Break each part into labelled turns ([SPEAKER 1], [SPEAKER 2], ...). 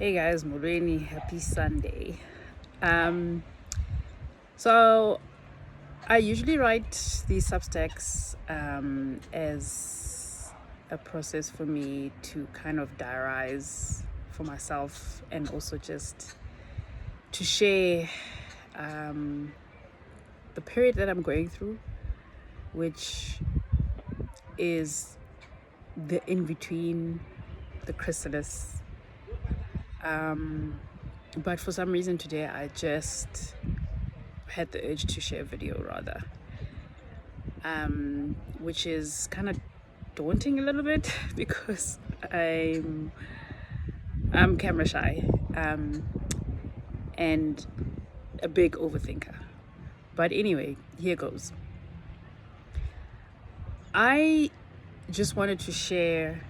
[SPEAKER 1] Hey guys, Mulweni, happy Sunday. Um, so I usually write these Substacks as a process for me to kind of diarize for myself and also just to share the period that I'm going through, which is the in between the chrysalis. But for some reason today, I just had the urge to share a video rather, which is kind of daunting a little bit because I'm camera shy and a big overthinker. But anyway, here goes. I just wanted to share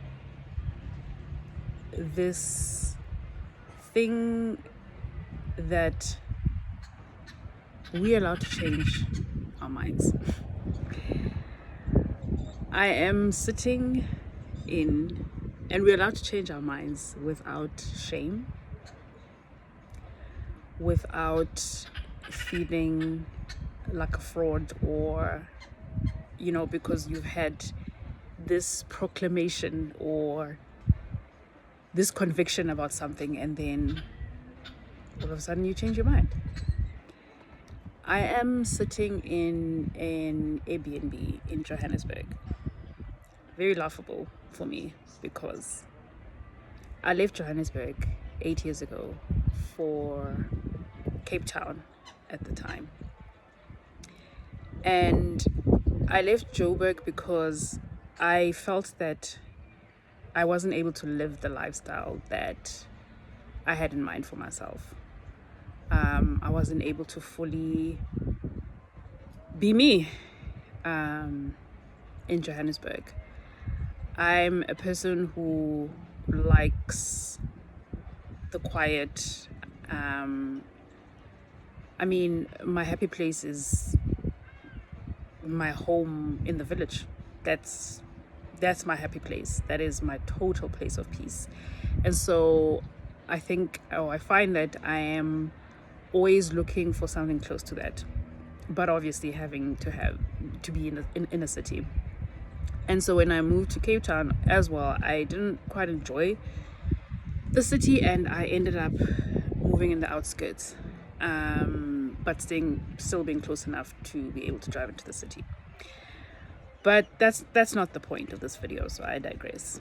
[SPEAKER 1] this thing that we're allowed to change our minds. I am sitting in, and we're allowed to change our minds without shame, without feeling like a fraud or, because you've had this proclamation or this conviction about something and then all of a sudden you change your mind. I am sitting in an Airbnb in Johannesburg. Very laughable for me because I left Johannesburg 8 years ago for Cape Town at the time. And I left Joburg because I felt that I wasn't able to live the lifestyle that I had in mind for myself. I wasn't able to fully be me in Johannesburg. I'm a person who likes the quiet. My happy place is my home in the village. That's my happy place. That is my total place of peace. And so I find that I am always looking for something close to that, but obviously having to be in a city. And so when I moved to Cape Town as well, I didn't quite enjoy the city and I ended up moving in the outskirts, but still being close enough to be able to drive into the city. But that's not the point of this video, so I digress.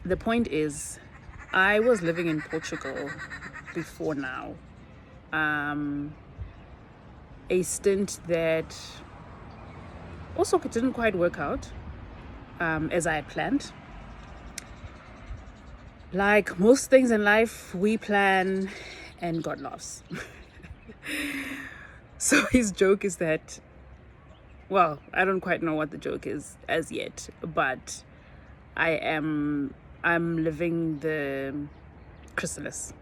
[SPEAKER 1] The point is, I was living in Portugal before now. A stint that also didn't quite work out as I had planned. Like most things in life, we plan and God laughs. So his joke is that, well, I don't quite know what the joke is as yet, but I'm living the chrysalis.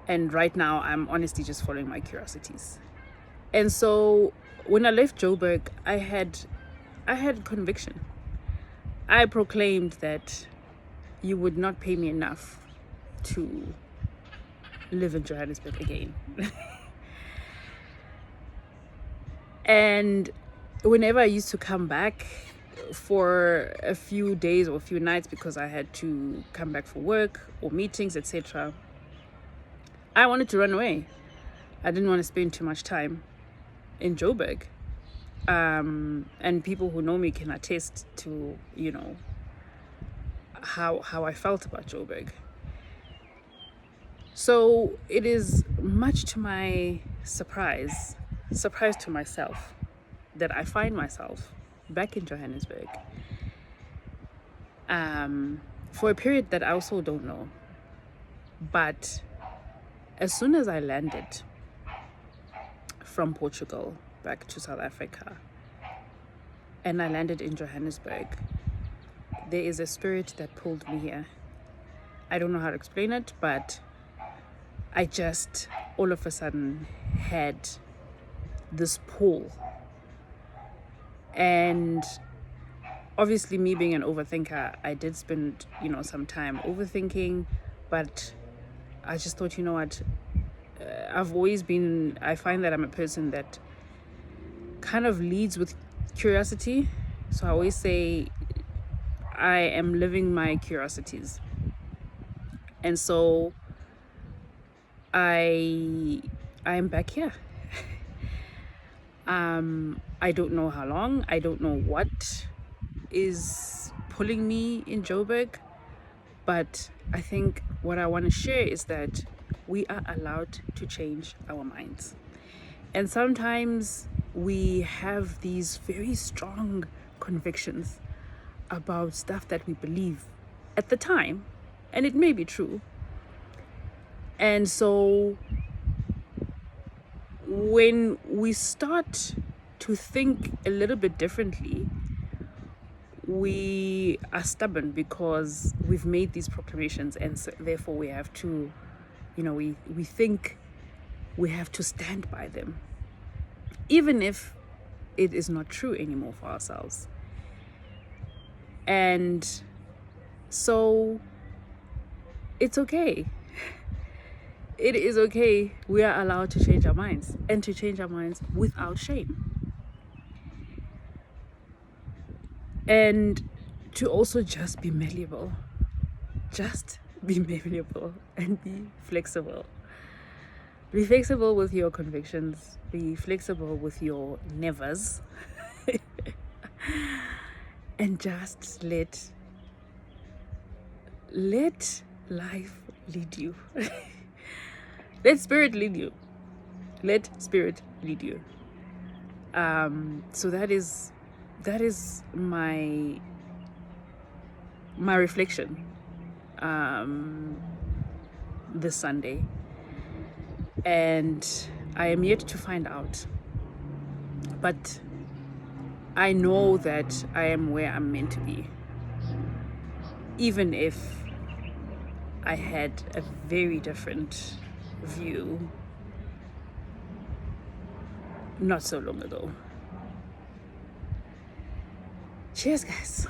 [SPEAKER 1] And right now I'm honestly just following my curiosities. And so when I left Joburg, I had conviction. I proclaimed that you would not pay me enough to live in Johannesburg again. And whenever I used to come back for a few days or a few nights because I had to come back for work or meetings, etc., I wanted to run away. I didn't want to spend too much time in Joburg. And people who know me can attest to, how I felt about Joburg. So it is much to my surprise to myself, that I find myself back in Johannesburg for a period that I also don't know. But as soon as I landed from Portugal back to South Africa and I landed in Johannesburg, there is a spirit that pulled me here. I don't know how to explain it, but I just all of a sudden had this pull. And obviously, me being an overthinker, I did spend some time overthinking, but I just thought, you know what, I find that I'm a person that kind of leads with curiosity. So I always say I am living my curiosities. And so I am back here. I don't know how long, I don't know what is pulling me in Joburg, but I think what I want to share is that we are allowed to change our minds. And sometimes we have these very strong convictions about stuff that we believe at the time, and it may be true. And so when we start to think a little bit differently, we are stubborn because we've made these proclamations, and so therefore we have to, we think we have to stand by them, even if it is not true anymore for ourselves. And so it's okay. It is okay. We are allowed to change our minds, and to change our minds without shame. And to also just be malleable. Just be malleable and be flexible. Be flexible with your convictions. Be flexible with your nevers. And just let life lead you. Let spirit lead you. Let spirit lead you. So that is my reflection this Sunday, and I am yet to find out, but I know that I am where I'm meant to be, even if I had a very different view not so long ago. Cheers, guys.